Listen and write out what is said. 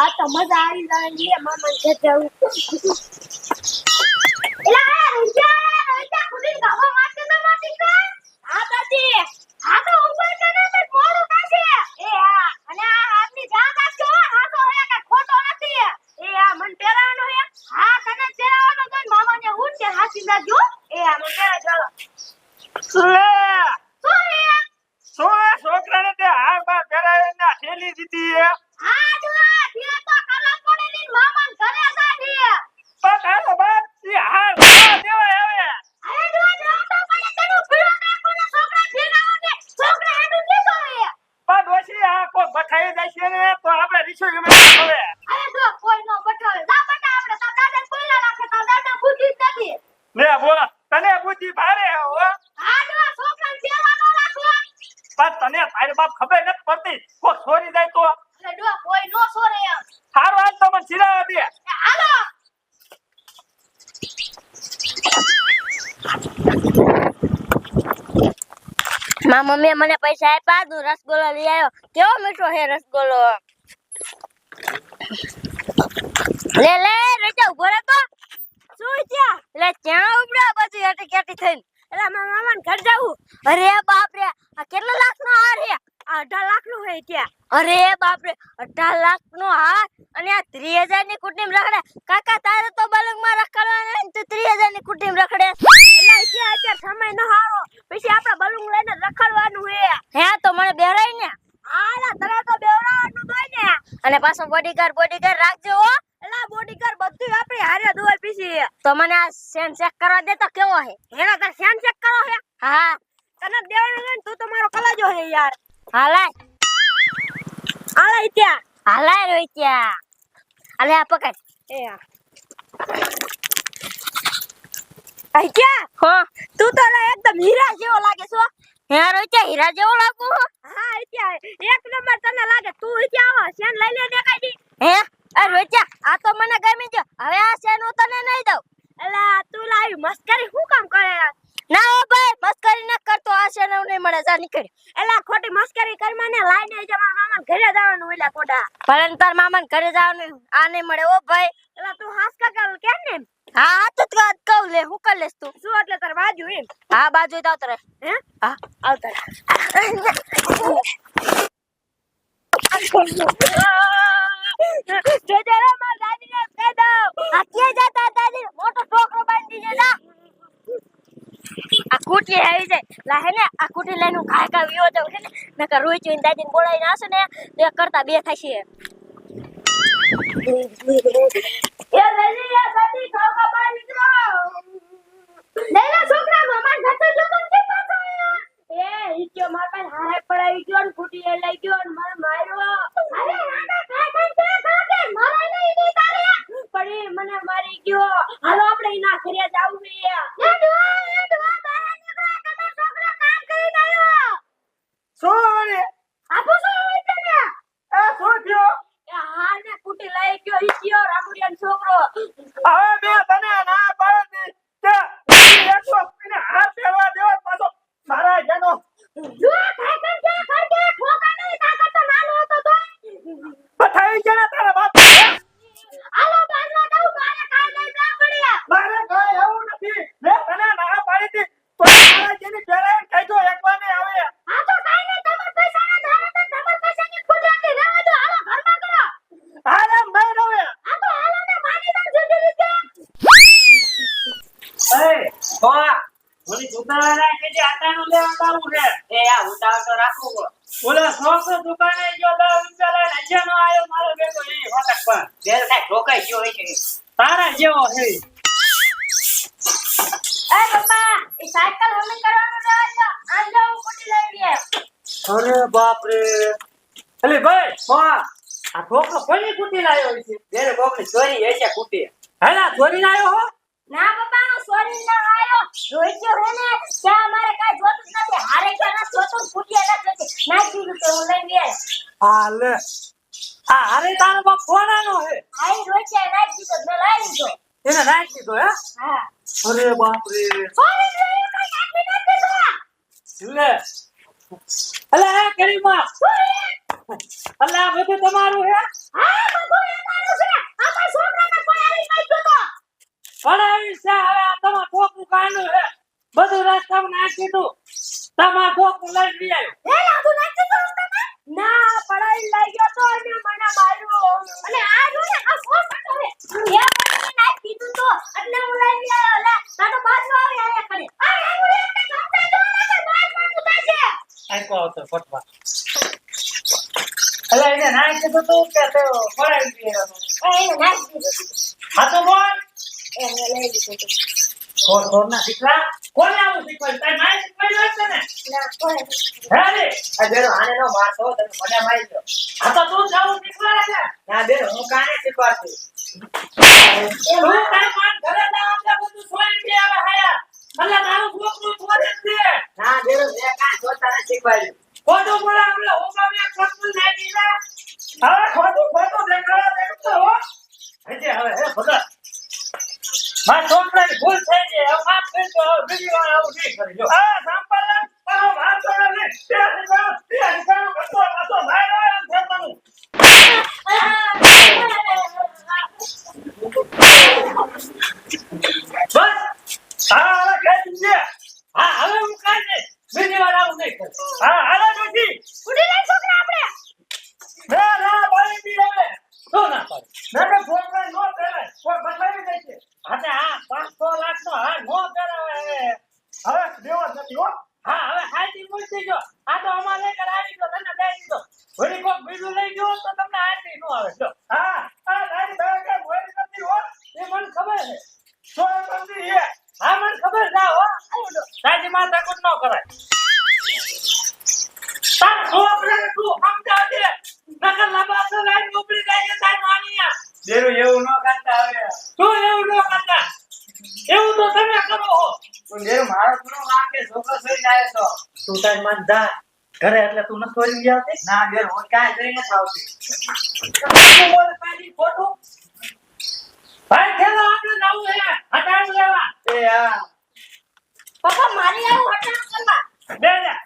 આ તો મજા આવી જાય લે મામા ઘરે જવું. એલા રોજા ખુદી ગાવા માટે તો માટી કા. હા દાદી. હા તો ઉપર તને તો મોડું કાશે. એ હા અને આ હાથની જાન રાખજો. હા તો હે કે ખોટો નથી. એ આ મન પહેરાવાનો હે. હા તને પહેરાવાનો તો મામાને ઉઠ કે હાથી નાખજો. એ આ મન પહેરા ચાલો. લે શું હે? છોકરાને તે હાર બાર પહેરાવીને ઠેલી દીધી હે. હા જો દિયા તો કલા પડેલી મામાન ઘરે જાની. પણ તારો બાપ ઈ હાર દેવા દેવાય હવે. અરે જો તો પડે તને પીળો નાખોને છોકરા ભેગાઓને છોકરા હેડું લીધો હે. પણ ડોશી આ કોઈ બઠાઈ જશે ને તો આપણે રીછું ગમે હવે. અરે જો કોઈ નો બઠાવે જા બટા આપણે તો દાદા કોઈલા રાખે તો દાદા બુદ્ધિ જ નથી. લે બોલ તને બુદ્ધિ ભારે હે હો. હા જો છોકરાને સેવાનો રાખો. પણ તને તારી બાપ ખબર નથી પડતી કોઈ છોરી જાય તો અરે જો કોઈ નો છોરે એમ. સારું આજ તો મને સિરાવા દે. હાલો. મારા મમ્મીએ મને પૈસા આપ્યા તું રસગુલ્લો લઈ આવ્યો. કેવો મીઠો છે રસગુલ્લો. લે લે રેજા ઉભો રહે તો. શું ત્યાં? લે ક્યાં ઉભરા બધી એટી કેટી થઈને. એટલે મારા મામાને ઘર જાવું. અરે બાપ રે આ કેટલા લાખનો હાર છે? આ 18 લાખનો હે ત્યાં. અરે બાપ રે 18 લાખનો હાર અને આ 30,000 ની કુટીમ રખડે. કાકા તારે તો બલંગમાં રખડવાના ને તું 30,000 ની કુટીમ રખડે. એટલે અત્યારે સમય ન હારો પછી આપણે બલૂન લઈને રખડવાનું હે તો મને બેરાય ને. હાલા તને તો બેવરાવાનું હોય ને. અને પાછો બોડીગાર્ડ રાખજો હો. એલા બોડીગાર્ડ બધું આપણે હારે દોય પીસી. તો મને આ સેન ચેક કરવા દે તો કેવો હે? હેરા તાર સેન ચેક કરો હે? હા તને દેવાનું ને તું તો મારો કલાજો હે યાર. હાલાય હાલાય ત્યાં હાલાય રોઈ ત્યાં. અલે આ પકડ. એ આઈ ક્યાં? હો તું તો એકદમ હીરા જેવો લાગે છો. હે રોચા હીરા જેવો લાગુ? હા ત્યાં એક નંબર તને લાગે. તું ત્યાં આવ સેન લઈ લે ને કાઢી. હે આ રોચા આ તો મને ગમી ગયો. હવે આ સેન હું તને નહીં દઉં. એલા તું લાવી મસ્કરી શું કામ કરે? ના હો ભાઈ મસ્કરી ન કરતો. આ સેન નહીં મળે જા નીકળ. એલા ખોટી મસ્કરી કર મને લાઈને જ મારા મામાને ઘરે જવાનું ઓલા કોડા. ભલે તાર મામાને ઘરે જવાનું આ નહીં મળે ઓ ભાઈ. એલા તું હાસ કાકા કેમ ને? હા તો કહું લે હું કર લેસ તું. શું એટલે તાર બાજુ એમ? હા બાજુ જ આવતરે. હે હા આવતરે. જોજરા માર દાદીને કહી દઉં. આ કે જતા દાદી મોટો ટોકરો બાંધી દે ના. આ કુટી આવી જાય લા હે ને આ કુટી લઈને હું કાય કા વિયો જાઉં છે ને નકર રોઈ જોઈને દાદીને બોલાઈ નાશે ને તે કરતા બે થશે. એ લઈ લે દાદી ખાવા બહાર નીકળો. લેલા છોકરા મામા ઘરે જો તો કે પાછો એ ઈચ્યો માર પાસે હારે પડાવી ગયો ને કુટી એ લઈ ગયો ને મને માર્યો. અરે રાડા કાઈ કાકે મારાય નહીં ની તારે. પડી મને મારી ગયો. હાલો આપણે એના ઘરે જાવું છે. એડવા બહાર નીકળો કને છોકરો કામ કરીને આવ્યો. શું રે આપો શું હોય તને? એ શું થયો? એ હાને કુટી લઈ ગયો ઈચ્યો રામુડિયાનો છોકરો. હવે મેં તને ના પાડી કે એકલો પીને હાથ પહેરવા દેવો પાછો મારા જેનો જો કાકે કરકે ઠોકા નહીં કાકા તો નાનો હતો તો. બઠાઈ છે ને તારા બાપ. આલો બાજવા દઉં મારે કાઈ નહીં ના પડ્યા. મારે કઈ એવું નથી. મેં તને ના પાડી હતી તો મારા જેની પહેરાઈને કઈજો એકવાર ને આવે. આ તો કાઈ નહીં તમાર પૈસાના ધારે તો તમાર પૈસાની ખુદાથી રહેવા દો. હાલો ઘરમાં કરો. અરે મેં રવે. આ તો હાલો ને મારી નામ જલ્દી રીતે. એ કોણ ઓલી દુકાનવાળા કે જે આટાનું લેવા આવું છે એ આ ઉતાવ તો રાખો ઓલા શોખ દુકાને જો 10 રૂપિયા લઈને અજાનો આયો મારો બેટો એ હોટક પણ ઘેર કાઈ ઠોકાઈ ગયો હોય છે તારા જેવો છે. એ પપ્પા એ સાયકલ હમી કરવાનું રહેવા દો. આમ જાવ કુટી લઈ લે. અરે બાપ રે અલે ભાઈ કોણ આ ઠોકો કોની કુટી લાયો છે ઘેર કોકની ચોરી હે છે કુટી હેલા ચોરી લાયો હો. ના પપ્પા હું સોરી ના આયો. રોઈયો હે ને ત્યાં મારે કાઈ જોતું જ નથી. હારે કે ના જોતું કુટી ના જોતી. ના કીધું તો હું લઈ લે. આ લે આ અરે તારો બાપ કોણાનો હે? આઈ રોઈયા ના કીધું મેં લઈ લીધો. એને નાખી દીધો હે? હા અરે બાપ રે સોરી લઈ કાઈ કાપી નથી તો. લે અલે હે કરીમા અલે આ બધું તમારું હે? હા બધું પડાવી છે હવે આ તમાર છોકરું કાનું હે બધું રસ્તામાં નાખી દીધું તમાર છોકરું લઈ આવ્યો એ લાગુ નાખી દો તમે ના પડાઈ લઈ ગયો તો અને મને માર્યો અને આ જો ને આ ફોન કરે એ મને નાખી દીધું તો એટલે હું લઈ આવ્યો લે તાતો બાજુ આવી આયા કરે અરે હું એટલે ગમતા તો મને બાજ માં ઉતાશે આઈ કો આવતો ફટવા અલે એને નાખી દીધું તું કે તો પડાવી દીધું એને નાખી દીધું હા તો બોલ એને લઈ દીધું છોડ ના દીકરા કોને આવું શીખવાડ્યું તારી માએ શીખવાડ્યું હશે ને ના કોઈ હે રે આ બેરો આને નો મારતો તમે મને મારી દો આ તો તું જાવું શીખવાડે ને ના બેરો હું કાને શીખવાડતી તું તારી માન ઘરે ના આપણે બધું છોડી દે હવે હાયા અલ્લા તારું છોકરું છોડે જ દે ના બેરો મેં કાંઈ જોતા નથી શીખવાડ્યું ખોટું બોલે આપણે હોગાવ્યા ખોટું નાખી દે હવે ખોટું દેખાડો દેખતો હો હજે હવે હે ભગત મારા છોકરાની ભૂલ થઈ ગઈ હવે માફ કરજો હવે બીજી વાર આવું નહીં કરી જો આ સાંપલ તારો ભાત છોડે ને તે કરો કતો પાછો ભાઈ રહ્યો એમ થવાનું બસ હા હવે કહી દે હા હવે હું કાઈ નહીં બીજી વાર આવું નહીં કરું હા હાલો નથી ઉડી લઈ છોકરા આપણે ના ભાઈ બી હવે શું ના પાડે મેં છોકરા નો કરાય કોઈ બદલાવી દે છે અને આ 500 લાખ નો હા નો કરાવે હવે દેવા નથી હો હા હવે હાથી મૂકી જો આ તો અમારે લઈ આવી ગયો તને દઈ દીધો વળી કોક બીજું લઈ ગયો તો તમને હાથી નો આવે જો હા આ તારી બેગે ભોરી નથી હો એ મને ખબર છે તો સમજી હે હા મને ખબર છે હો સાજી માથા કુટ નો કરાય તાર છોકરાને તું સમજાવ દે નકર લાંબા તો લાઈન ઉપડી જાય છે તાર માનિયા બેરો એવું ન કરતા હવે તું એવું ન કરતા એવું તો તમે કરો હો તું બેરો મારો થોડો વાકે છોકરો સોઈ જાય તો તું તાર મન જા ઘરે એટલે તું ન સોરી જાવતી ના બેરો હું કાંઈ જોઈ નથી આવતી તું બોલ પાછી ખોટું ભાઈ ખેલો આપણે નવું હે હટાવી લેવા એ હા પપ્પા મારી આવું હટાવ કરવા બે જા